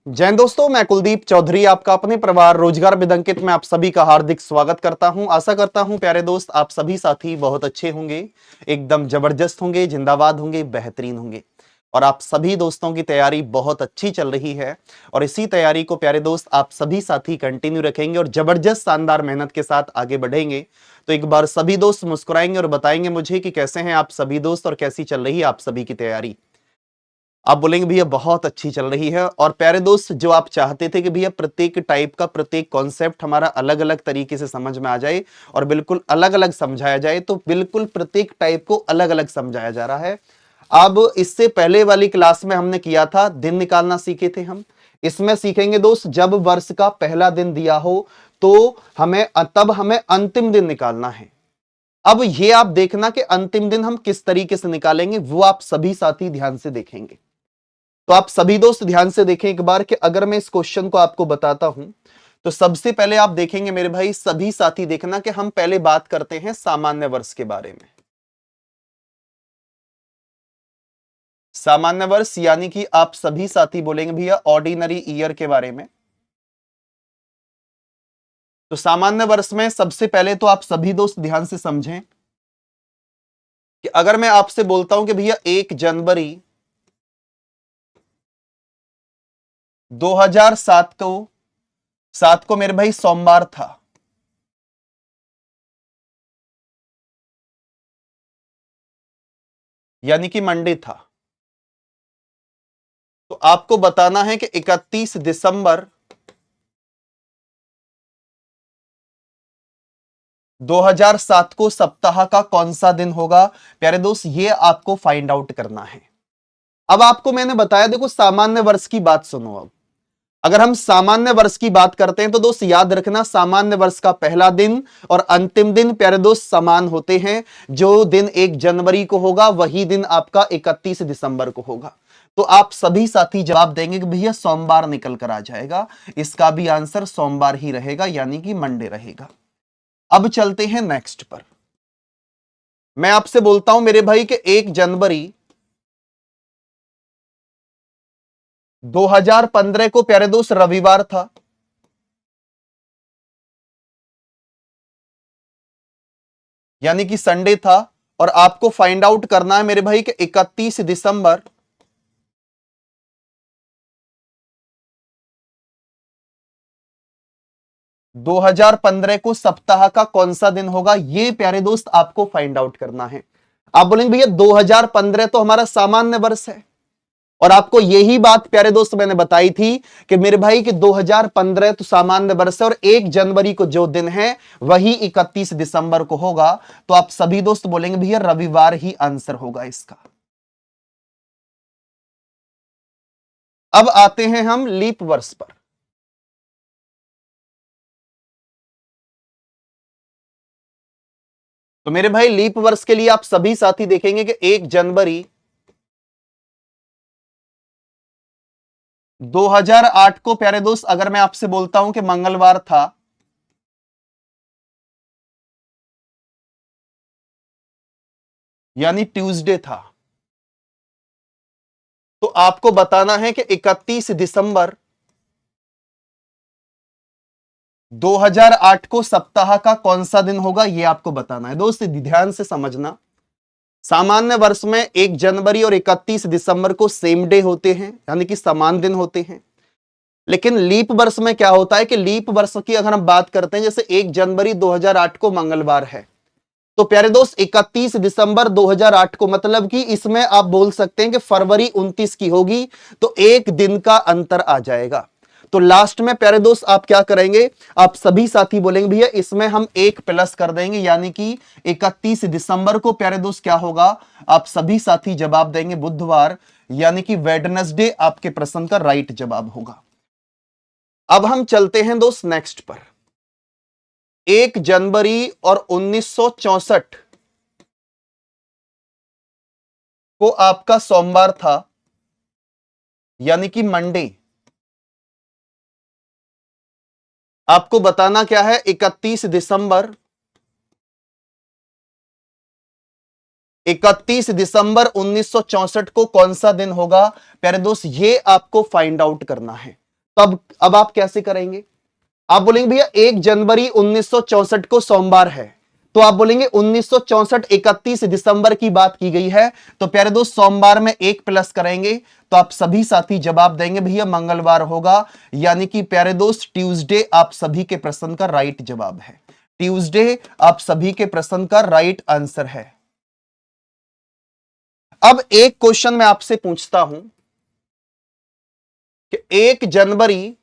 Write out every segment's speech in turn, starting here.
जय दोस्तों, मैं कुलदीप चौधरी आपका अपने परिवार रोजगार विदंकित में आप सभी का हार्दिक स्वागत करता हूं। आशा करता हूं प्यारे दोस्त आप सभी साथी बहुत अच्छे होंगे, एकदम जबरदस्त होंगे, जिंदाबाद होंगे, बेहतरीन होंगे और आप सभी दोस्तों की तैयारी बहुत अच्छी चल रही है। और इसी तैयारी को प्यारे दोस्त आप सभी साथी कंटिन्यू रखेंगे और जबरदस्त शानदार मेहनत के साथ आगे बढ़ेंगे। तो एक बार सभी दोस्त मुस्कुराएंगे और बताएंगे मुझे कि कैसे हैं आप सभी दोस्त और कैसी चल रही है आप सभी की तैयारी। आप बोलेंगे भैया बहुत अच्छी चल रही है। और प्यारे दोस्त, जो आप चाहते थे कि भैया प्रत्येक टाइप का प्रत्येक कॉन्सेप्ट हमारा अलग अलग तरीके से समझ में आ जाए और बिल्कुल अलग अलग समझाया जाए, तो बिल्कुल प्रत्येक टाइप को अलग अलग समझाया जा रहा है। अब इससे पहले वाली क्लास में हमने किया था दिन निकालना सीखे थे हम। इसमें सीखेंगे दोस्त, जब वर्ष का पहला दिन दिया हो तो हमें अंतिम दिन निकालना है। अब ये आप देखना कि अंतिम दिन हम किस तरीके से निकालेंगे, वो आप सभी साथी ध्यान से देखेंगे। तो आप सभी दोस्त ध्यान से देखें एक बार कि अगर मैं इस क्वेश्चन को आपको बताता हूं तो सबसे पहले आप देखेंगे मेरे भाई, सभी साथी देखना कि हम पहले बात करते हैं सामान्य वर्ष के बारे में। सामान्य वर्ष यानी कि आप सभी साथी बोलेंगे भैया ऑर्डिनरी ईयर के बारे में। तो सामान्य वर्ष में सबसे पहले तो आप सभी दोस्त ध्यान से समझें कि अगर मैं आपसे बोलता हूं कि भैया 1 जनवरी 2007 को मेरे भाई सोमवार था, यानी कि मंडे था। तो आपको बताना है कि 31 दिसंबर 2007 को सप्ताह का कौन सा दिन होगा। प्यारे दोस्त, ये आपको फाइंड आउट करना है। अब आपको मैंने बताया, देखो सामान्य वर्ष की बात सुनो। अब अगर हम सामान्य वर्ष की बात करते हैं तो दोस्त याद रखना, सामान्य वर्ष का पहला दिन और अंतिम दिन प्यारे दोस्त समान होते हैं। जो दिन 1 जनवरी को होगा वही दिन आपका 31 दिसंबर को होगा। तो आप सभी साथी जवाब देंगे कि भैया सोमवार निकल कर आ जाएगा। इसका भी आंसर सोमवार ही रहेगा, यानी कि मंडे रहेगा। अब चलते हैं नेक्स्ट पर। मैं आपसे बोलता हूं मेरे भाई कि 1 जनवरी 2015 को प्यारे दोस्त रविवार था, यानी कि संडे था। और आपको फाइंड आउट करना है मेरे भाई कि 31 दिसंबर 2015 को सप्ताह का कौन सा दिन होगा, ये प्यारे दोस्त आपको फाइंड आउट करना है। आप बोलेंगे भैया 2015 तो हमारा सामान्य वर्ष है, और आपको यही बात प्यारे दोस्त मैंने बताई थी कि मेरे भाई कि 2015 तो सामान्य वर्ष है और 1 जनवरी को जो दिन है वही 31 दिसंबर को होगा। तो आप सभी दोस्त बोलेंगे भैया रविवार ही आंसर होगा इसका। अब आते हैं हम लीप वर्ष पर। तो मेरे भाई लीप वर्ष के लिए आप सभी साथी देखेंगे कि 1 जनवरी 2008 को प्यारे दोस्त अगर मैं आपसे बोलता हूं कि मंगलवार था, यानी ट्यूसडे था, तो आपको बताना है कि 31 दिसंबर 2008 को सप्ताह का कौन सा दिन होगा, यह आपको बताना है। दोस्त ध्यान से समझना, सामान्य वर्ष में 1 जनवरी और 31 दिसंबर को सेम डे होते हैं, यानी कि समान दिन होते हैं। लेकिन लीप वर्ष में क्या होता है कि लीप वर्ष की अगर हम बात करते हैं, जैसे 1 जनवरी 2008 को मंगलवार है, तो प्यारे दोस्त 31 दिसंबर 2008 को मतलब कि इसमें आप बोल सकते हैं कि फरवरी 29 की होगी, तो एक दिन का अंतर आ जाएगा। तो लास्ट में प्यारे दोस्त आप क्या करेंगे, आप सभी साथी बोलेंगे भैया इसमें हम एक प्लस कर देंगे, यानी कि 31 दिसंबर को प्यारे दोस्त क्या होगा, आप सभी साथी जवाब देंगे बुधवार, यानी कि वेडनेसडे आपके प्रश्न का राइट जवाब होगा। अब हम चलते हैं दोस्त नेक्स्ट पर। 1 जनवरी और 1964 को आपका सोमवार था, यानी कि मंडे। आपको बताना क्या है, 31 दिसंबर 1964 को कौन सा दिन होगा। प्यारे दोस्त ये आपको फाइंड आउट करना है। तो अब आप कैसे करेंगे? आप बोलेंगे भैया 1 जनवरी 1964 को सोमवार है, तो आप बोलेंगे 1964 31 दिसंबर की बात की गई है, तो प्यारे दोस्त सोमवार में 1 प्लस करेंगे तो आप सभी साथी जवाब देंगे भैया मंगलवार होगा। यानी कि प्यारे दोस्त ट्यूसडे आप सभी के प्रश्न का राइट जवाब है। ट्यूसडे आप सभी के प्रश्न का राइट आंसर है। अब एक क्वेश्चन मैं आपसे पूछता हूं कि 1 जनवरी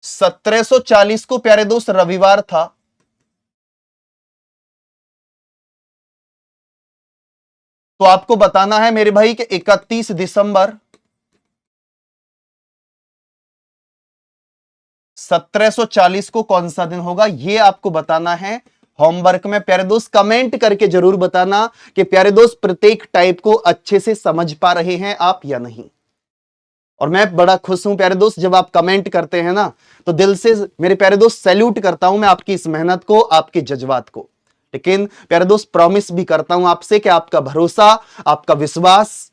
1740 को प्यारे दोस्त रविवार था, तो आपको बताना है मेरे भाई कि 31 दिसंबर 1740 को कौन सा दिन होगा, यह आपको बताना है। होमवर्क में प्यारे दोस्त कमेंट करके जरूर बताना कि प्यारे दोस्त प्रत्येक टाइप को अच्छे से समझ पा रहे हैं आप या नहीं। और मैं बड़ा खुश हूं प्यारे दोस्त जब आप कमेंट करते हैं ना, तो दिल से मेरे प्यारे दोस्त सैल्यूट करता हूं मैं आपकी इस मेहनत को, आपके जज्बात को। लेकिन प्यारे दोस्त प्रॉमिस भी करता हूं आपसे कि आपका भरोसा, आपका विश्वास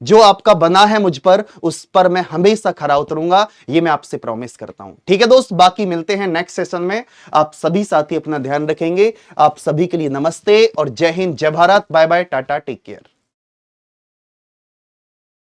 जो आपका बना है मुझ पर, उस पर मैं हमेशा खरा उतरूंगा, ये मैं आपसे प्रॉमिस करता हूं। ठीक है दोस्त, बाकी मिलते हैं नेक्स्ट सेशन में। आप सभी साथी अपना ध्यान रखेंगे। आप सभी के लिए नमस्ते और जय हिंद, जय Bharat, bye bye, tata, take care.